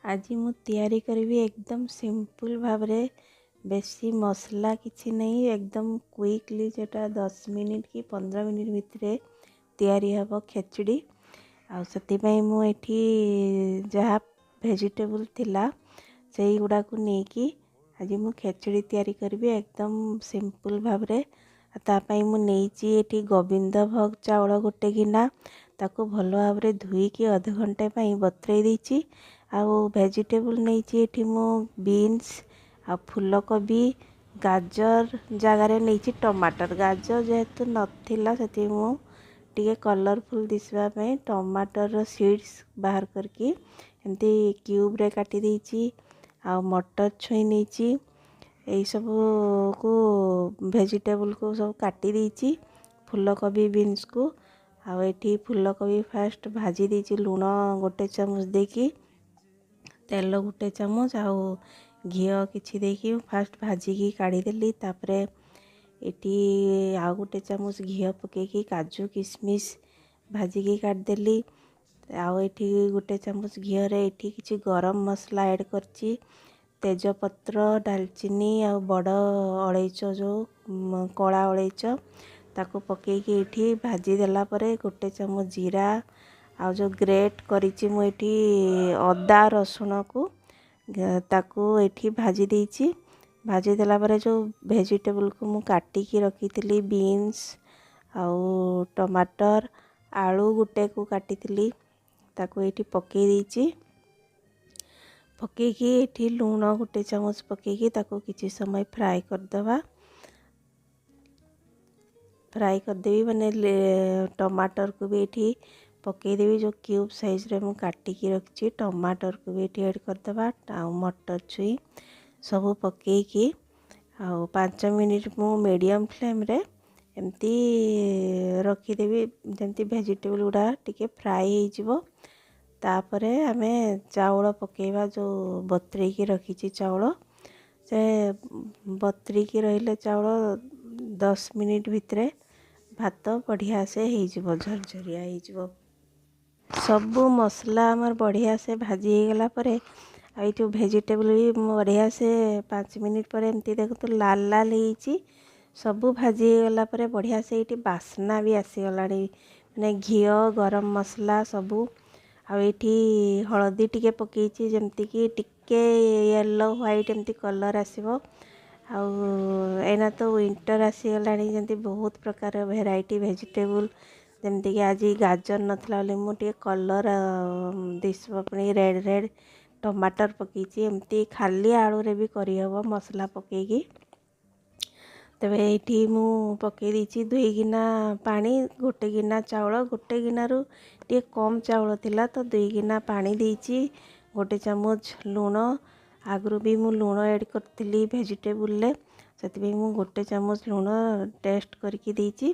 आज मु तैयारी करी एकदम सिंपल भावरे बेसी मसला किछि नहीं एकदम क्विकली जेटा 10 मिनिट कि 15 मिनिट भितरे तैयारी हबो खेचड़ी। आ सतिपई मु एठी जहाँ वेजिटेबल थिला सेई गुडा को नेकी आज मु खेचड़ी तैयारी करी एकदम सिंपल भावरे। तापाई मु नेइची एठी गोविंद भोग चाउल गोटे गिना ताको भल भावरे धुईकी अध घंटे पई बतरेई देइची। आउ वेजिटेबल नहीं एठी मु बीन्स आ फूलकोबी गाजर जगार नहीं टमाटर गाजर जेहेतु नथिला सेति मु टिके कलरफुल दिसवा पे टमाटर सीड्स बाहर करके एमती क्यूब रे काटी देइची। आ मटर छुई नहीं यही सब को वेजिटेबल को सब काटी देइची फूलकोबी बीन्स को। आ एठी फूलकोबी फास्ट भाजी देइची लूण गोटे चामच देकी तेल गोटे चामच आउ घिओ किछि देकी फास्ट भाजिकी काढ़ीदेली। तापरे एटी आउ गोटे चामच घिओ पकेकी काजू किशमिश भाजिकी काढ़ीदेली। आउ एटी गोटे चामच घिओ रे एटी किछि गरम मसला ऐड करची तेजपत्र डालचीनी आ बड़ अलैच जो कला अलैच ताको पकेकी एठी भाजी देला परे गोटे चामच जीरा आ जो ग्रेट करिची मु एठी अदा रसुण को ताको एठी भाजी देइची। भाजी देला परे जो वेजिटेबल को मु काटी की रखी थी बीन्स आउ टमाटर आलू गुटे को काटी थी ताको एठी पके देइची। पकेकी एठी लूण गोटे चामच पकेकी ताको किछि समय फ्राई कर दवा। फ्राई कर देवी माने टमाटर को भी एठी पकईदेवी जो क्यूब साइज रे मु काटी की रखी टमाटर को भी एठी ऐड कर दवा। आउ मटर छुई सब पकईकी आउ 5 मिनिट मु मीडियम फ्लेम रे एमती रखीदेवी जमती वेजिटेबल गुडा टिके फ्राई हो जिवो। तापरे आमे चाउल पकेवा जो बतरे की रखी चाउल से बतरी की रहिले चाउल 10 मिनिट भितरे भात बढ़िया से हो जिवो झरझरिया हो जिवो। सबू मसला आमर बढ़िया से भाजी हो गला परे आई जो वेजिटेबल भी बढ़िया से 5 मिनिट पर एमती देखो तो लाल लाल होईची सबू भाजी हो गला परे बढ़िया से ये बास्ना भी आसी गलानी माने घिओ गरम मसला सबू। आ एठी हळदी टिके पकेची जेमती कि टिके येलो व्हाइट एमती कलर आसीबो। आउ एना तो विंटर आसी गलानी जेमती बहुत प्रकार वेराइटी वेजिटेबल जमती कि आज गाजर नथला मुझे कलर दिसब पुणी रेड रेड टमाटर पकईची एमती खाली आलू रे भी करहब मसला पकईकी। तबे ये मु पकई देइची 2 गिना पानी गोटे गिना चाउल गोटे गिनारू टे कम चाउल थिला तो 2 गिना पानी देइची गोटे चामच लूण आगरू भी मु लूण ऐड करथिली वेजिटेबल ले सेति मु गोटे चामच लूण टेस्ट करके देइची।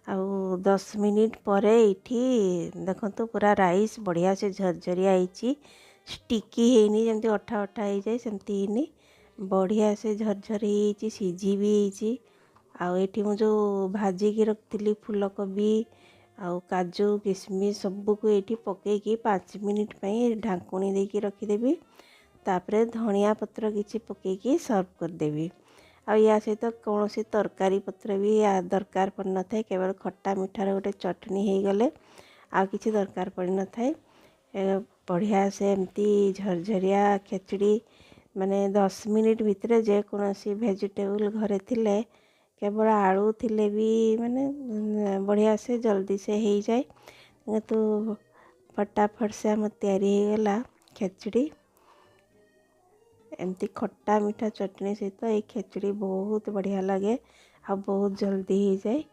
आउ 10 मिनिट परे इठी देखंतु पूरा राइस बढ़िया से झरझरिया आईची स्टिकी हेनी जमती अठा अठा हो जाए सेमती हेनी बढ़िया से झरझरी होईची सीझी भी होईची। आउ एठी मु जो भाजी की रखथिली फूलकोबी आउ काजू किशमिश सबू को एठी पकेकी 5 मिनिट पई ढाकुणी देकी रखिदेवी। तापरे धनिया पत्र किछि पकेकी सर्व कर देवी। आ या सहित कौन सी तरकारी पत्र भी दरकार पड़ न था केवल खट्टा मिठार गोटे चटनी हो गले आ किसी दरकार पड़ न था। बढ़िया से एमती झरझरिया खेचड़ी माने 10 मिनिट भितरे जेकोसी वेजिटेबल घरे थिले केवल आलू थिले भी माने बढ़िया से जल्दी से हो जाए तो फटाफट से आम तैयारी हो गला खेचड़ी। एमती खट्टा मीठा चटनी सहित ये खेचड़ी बहुत बढ़िया लगे आ बहुत जल्दी हो जाए।